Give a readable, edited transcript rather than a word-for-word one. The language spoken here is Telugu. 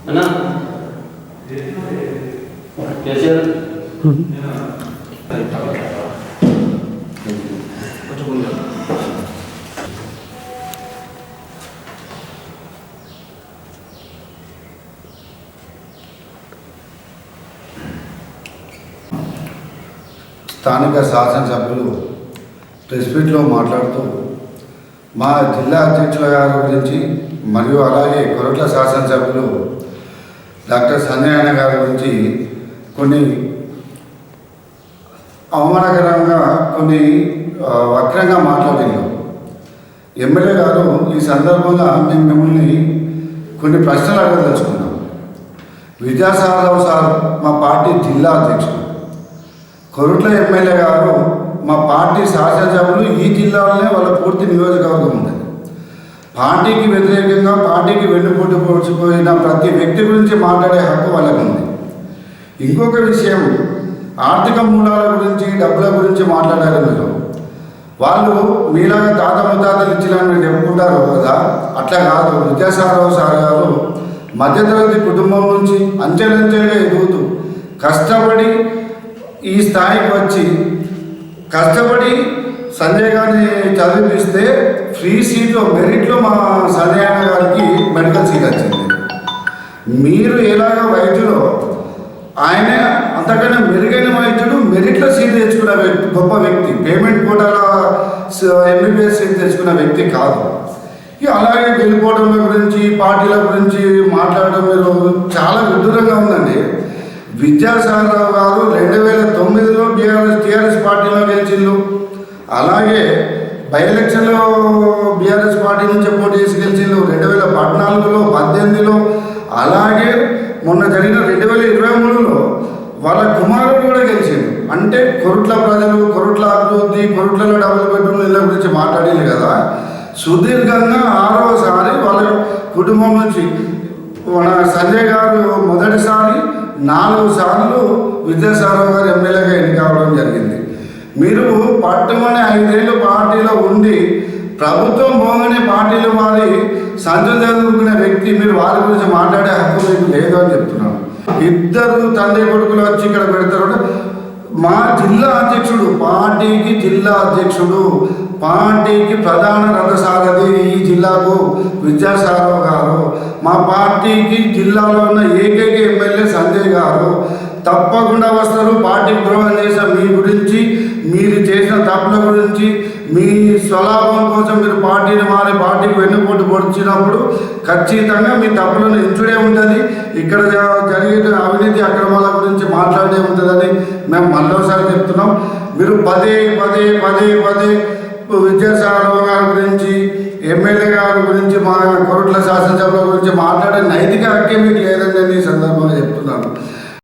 అన్నా కేసీఆర్ స్థానిక శాసనసభ్యులు ప్రెస్ మీట్లో మాట్లాడుతూ మా జిల్లా అధ్యక్షుల గారి గురించి మరియు అలాగే కొరట్ల శాసనసభ్యులు డాక్టర్ సంజయ్ గారి గురించి కొన్ని అవమానకరంగా కొన్ని వక్రంగా మాట్లాడారు. ఎమ్మెల్యే గారు ఈ సందర్భంగా మేము మిమ్మల్ని కొన్ని ప్రశ్నలు అడగదలుచుకున్నాం. విద్యాసాగరరావు సార్ మా పార్టీ జిల్లా అధ్యక్షుడు, కొరట్ల ఎమ్మెల్యే గారు మా పార్టీ శాసనసభ్యులు. ఈ జిల్లాలోనే వాళ్ళ పూర్తి నియోజకవర్గం ఉంది. పార్టీకి వ్యతిరేకంగా పార్టీకి వెన్నుపోటు పొడిచిపోయిన ప్రతి వ్యక్తి గురించి మాట్లాడే హక్కు వాళ్ళకు ఉంది. ఇంకొక విషయం, ఆర్థిక మూలాల గురించి డబ్బుల గురించి మాట్లాడారు మీరు. వాళ్ళు మీలాగా తాత ముత్తాతలు ఇచ్చినని మీరు చెప్పుకుంటారు కదా, అట్లా కాదు. విద్యాసాగరరావు సార్ గారు మధ్యతరగతి కుటుంబం నుంచి అంచెలంచెలుగా ఎదుగుతూ కష్టపడి ఈ స్థాయికి వచ్చి కష్టపడి సంజయ్ గారిని చదివిస్తే ఫ్రీ సీట్లో మెరిట్లో మా సంజయ్ అన్న గారికి మెడికల్ సీట్ వచ్చింది. మీరు ఎలాగ వైద్యులో ఆయన అంతకన్నా మెరుగైన వైద్యుడు, మెరిట్లో సీట్ తెచ్చుకున్న గొప్ప వ్యక్తి, పేమెంట్ కోటాల ఎంబీబీఎస్ సీట్ తెచ్చుకున్న వ్యక్తి కాదు. ఇక అలాగే గెలిపోవడంల గురించి పార్టీల గురించి మాట్లాడడం మీరు చాలా విడ్డూరంగా ఉందండి. విద్యాసాగరరావు గారు 2009లో టీఆర్ఎస్ పార్టీలో గెలిచిండ్రు. అలాగే బై ఎలక్షన్లో బీఆర్ఎస్ పార్టీ నుంచి పోటీ చేసి గెలిచిండ్రు 2014లో, 2018లో. అలాగే మొన్న జరిగిన 2023లో వాళ్ళ కుమారుడు కూడా గెలిచిండు. అంటే కొరట్ల ప్రజలు, కొరట్ల అభివృద్ధి, కొరట్లలో డబుల్ బెడ్రూమ్ ఇళ్ళ గురించి మాట్లాడేది కదా. సుదీర్ఘంగా 6వసారి వాళ్ళ కుటుంబం నుంచి మన సంజయ్ గారు మొదటిసారి 4 సార్లు విద్యాసాగరరావు గారు ఎమ్మెల్యేగా ఎన్నికవడం జరిగింది. మీరు పట్టుమని 5 ఏళ్ళు పార్టీలో ఉండి ప్రభుత్వం పోగానే పార్టీలో వారి సంచులు చదువుకునే వ్యక్తి, మీరు వారి గురించి మాట్లాడే హక్కు మీకు లేదు అని చెప్తున్నాను. ఇద్దరు తండ్రి కొడుకులు వచ్చి ఇక్కడ పెడతారు. మా జిల్లా అధ్యక్షుడు, పార్టీకి జిల్లా అధ్యక్షుడు, పార్టీకి ప్రధాన రథసారథి ఈ జిల్లాకు విద్యాసాగరరావు గారు. మా పార్టీకి జిల్లాలో ఉన్న ఏకైక ఎమ్మెల్యే సంజయ్ గారు. తప్పకుండా వస్తారు. పార్టీకి ద్రోహం చేసిన మీ గురించి, మీరు చేసిన తప్పుల గురించి, మీ స్వలాభం కోసం మీరు పార్టీని మారి పార్టీకి వెన్నుపోటు పొడిచినప్పుడు ఖచ్చితంగా మీ తప్పులను ఎంచుడే ఉంటుంది. ఇక్కడ జరిగే అవినీతి అక్రమాల గురించి మాట్లాడే ఉంటుందని మేము మరోసారి చెప్తున్నాం. మీరు పదే విద్యాసాగరరావు గారి గురించి, ఎమ్మెల్యే గారి గురించి, మా కొరట్ల శాసనసభ గురించి మాట్లాడే నైతిక హక్కే మీకు లేదని నేను ఈ సందర్భంగా చెప్తున్నాను.